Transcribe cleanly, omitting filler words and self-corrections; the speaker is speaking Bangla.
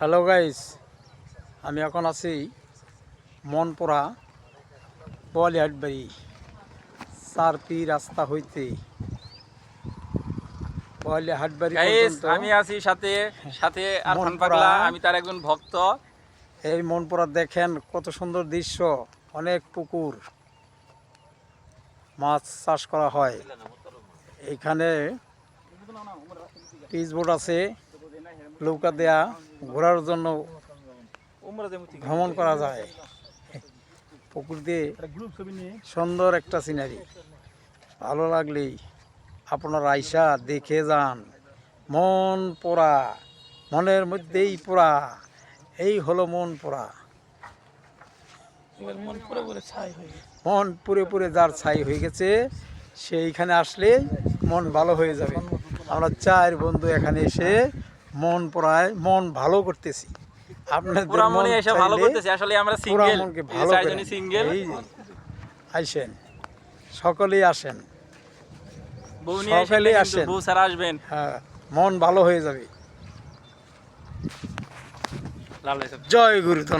হ্যালো গাইস, আমি এখন আছি মনপুরা বোয়ালিহাটবাড়ি সারপি রাস্তা হইতে বোয়ালিহাটবাড়ি গাইস পর্যন্ত। আমি আছি সাথে সাথে আরফান মনপুরা। পাগলা, আমি তার একজন ভক্ত। এই মনপুরা দেখেন কত সুন্দর দৃশ্য, অনেক পুকুর, মাছ চাষ করা হয়। এখানে পিচবোর্ড আছে, নৌকা দেয়া ঘোরার জন্য ভ্রমণ করা যায়। পুকুর দিয়ে সুন্দর একটা সিনারি, ভালো লাগলেই আপনারা আইসা দেখে যান। মন পোড়া, মনের মধ্যেই পোড়া, এই হলো মন পোড়া। মন পুরে পুরে যার ছাই হয়ে গেছে সেইখানে আসলে মন ভালো হয়ে যাবে। আমরা চার বন্ধু এখানে এসে মন পোড়ায় মন ভালো করতেছি। আপনাদের পুরা মন মনে এসে ভালো করতেছি। আসলে আমরা পুরা সিঙ্গেল, মনকে ভালো করে চারজনই সিঙ্গেল। এই যে আইসেন, সকলেই আসেন, বউ নিয়ে সকালেই আসেন, আসেন। বউ ছাড়া আসবেন। হ্যাঁ, মন ভালো হয়ে যাবে। লাল জয় গুরু।